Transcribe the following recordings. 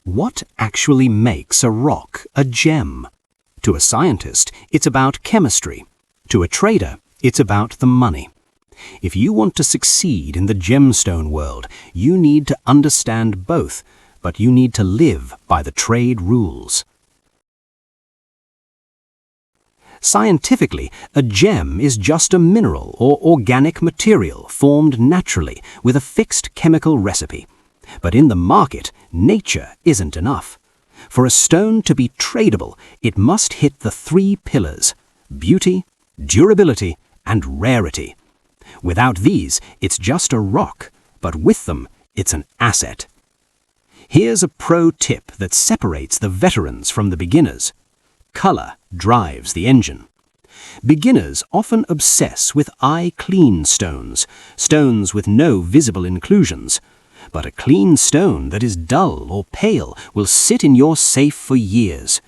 What actually makes a rock a gem? To a scientist, it's about chemistry. To a trader, it's about the money. If you want to succeed in the gemstone world, you need to understand both, but you need to live by the trade rules. Scientifically, a gem is just a mineral or organic material formed naturally with a fixed chemical recipe. But in the market, nature isn't enough. For a stone to be tradable, it must hit the 3 pillars: beauty, durability, and rarity. Without these, it's just a rock, but with them, it's an asset. Here's a pro tip that separates the veterans from the beginners. Color drives the engine. Beginners often obsess with eye-clean stones, stones with no visible inclusions. But a clean stone that is dull or pale will sit in your safe for years.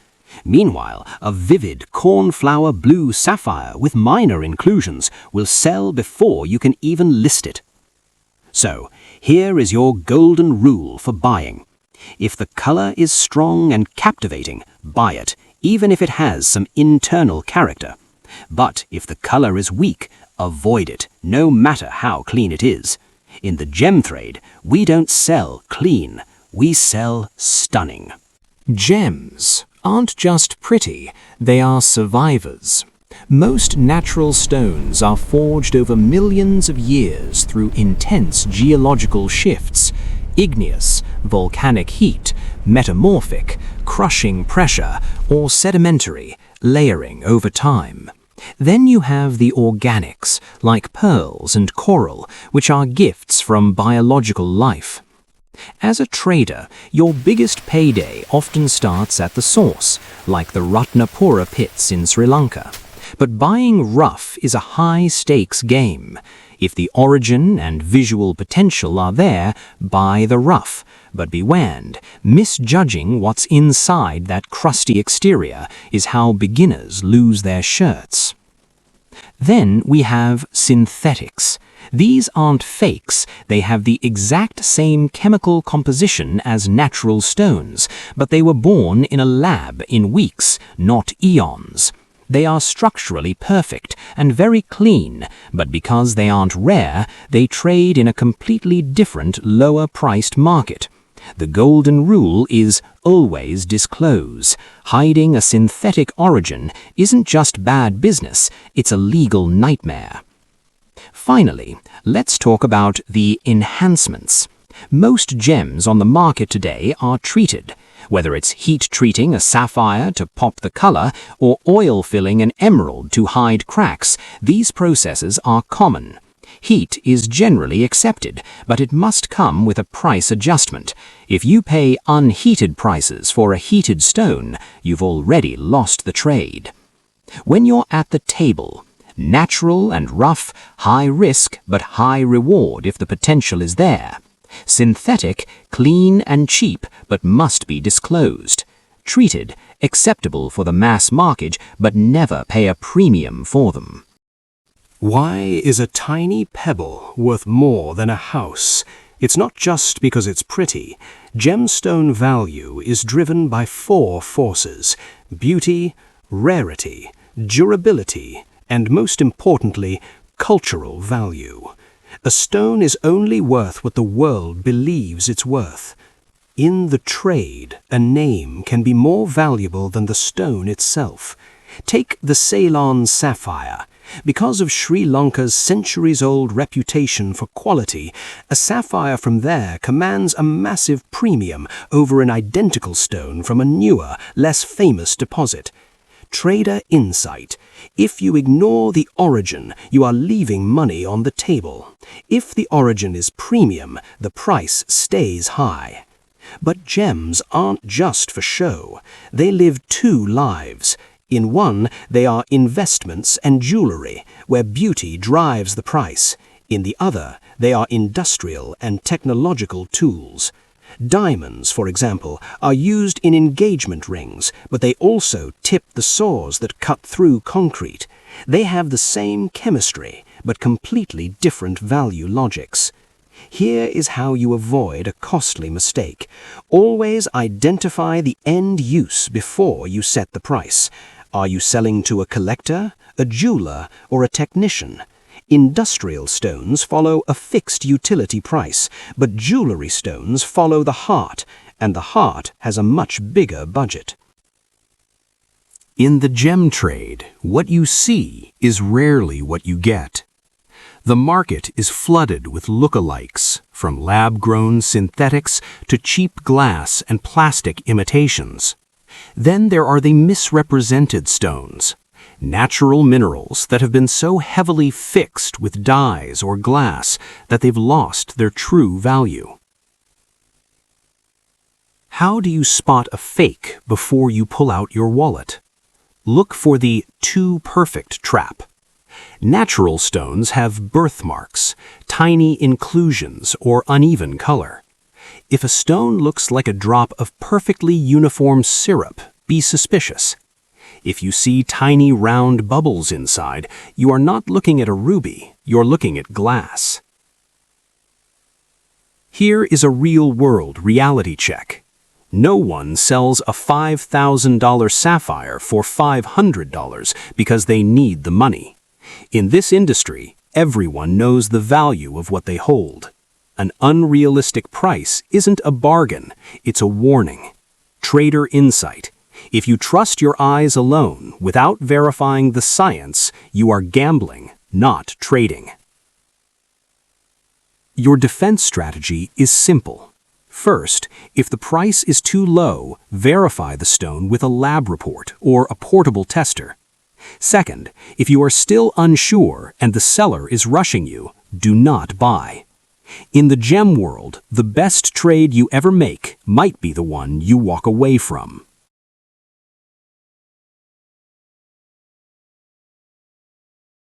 Meanwhile, a vivid cornflower blue sapphire with minor inclusions will sell before you can even list it. So, here is your golden rule for buying. If the color is strong and captivating, buy it, even if it has some internal character. But if the color is weak, avoid it, no matter how clean it is. In the gem trade, we don't sell clean, we sell stunning. Gems aren't just pretty, they are survivors. Most natural stones are forged over millions of years through intense geological shifts: igneous, volcanic heat, metamorphic, crushing pressure, or sedimentary, layering over time. Then you have the organics, like pearls and coral, which are gifts from biological life. As a trader, your biggest payday often starts at the source, like the Ratnapura pits in Sri Lanka. But buying rough is a high-stakes game. If the origin and visual potential are there, buy the rough. But be warned, misjudging what's inside that crusty exterior is how beginners lose their shirts. Then we have synthetics. These aren't fakes, they have the exact same chemical composition as natural stones, but they were born in a lab in weeks, not eons. They are structurally perfect and very clean, but because they aren't rare, they trade in a completely different, lower-priced market. The golden rule is always disclose. Hiding a synthetic origin isn't just bad business, it's a legal nightmare. Finally, let's talk about the enhancements. Most gems on the market today are treated. Whether it's heat-treating a sapphire to pop the color or oil-filling an emerald to hide cracks, these processes are common. Heat is generally accepted, but it must come with a price adjustment. If you pay unheated prices for a heated stone, you've already lost the trade. When you're at the table, natural and rough, high risk but high reward if the potential is there. Synthetic, clean and cheap but must be disclosed. Treated, acceptable for the mass market but never pay a premium for them. Why is a tiny pebble worth more than a house? It's not just because it's pretty. Gemstone value is driven by 4 forces: beauty, rarity, durability, and most importantly, cultural value. A stone is only worth what the world believes it's worth. In the trade, a name can be more valuable than the stone itself. Take the Ceylon sapphire. Because of Sri Lanka's centuries-old reputation for quality, a sapphire from there commands a massive premium over an identical stone from a newer, less famous deposit. Trader insight. If you ignore the origin, you are leaving money on the table. If the origin is premium, the price stays high. But gems aren't just for show. They live 2 lives. In one, they are investments and jewelry, where beauty drives the price. In the other, they are industrial and technological tools. Diamonds, for example, are used in engagement rings, but they also tip the saws that cut through concrete. They have the same chemistry, but completely different value logics. Here is how you avoid a costly mistake. Always identify the end use before you set the price. Are you selling to a collector, a jeweler, or a technician? Industrial stones follow a fixed utility price, but jewelry stones follow the heart, and the heart has a much bigger budget. In the gem trade, what you see is rarely what you get. The market is flooded with lookalikes, from lab-grown synthetics to cheap glass and plastic imitations. Then there are the misrepresented stones, natural minerals that have been so heavily fixed with dyes or glass that they've lost their true value. How do you spot a fake before you pull out your wallet? Look for the too perfect trap. Natural stones have birthmarks, tiny inclusions, or uneven color. If a stone looks like a drop of perfectly uniform syrup, be suspicious. If you see tiny round bubbles inside, you are not looking at a ruby, you're looking at glass. Here is a real-world reality check. No one sells a $5,000 sapphire for $500 because they need the money. In this industry, everyone knows the value of what they hold. An unrealistic price isn't a bargain, it's a warning. Trader insight. If you trust your eyes alone without verifying the science, you are gambling, not trading. Your defense strategy is simple. First, if the price is too low, verify the stone with a lab report or a portable tester. Second, if you are still unsure and the seller is rushing you, do not buy. In the gem world, the best trade you ever make might be the one you walk away from.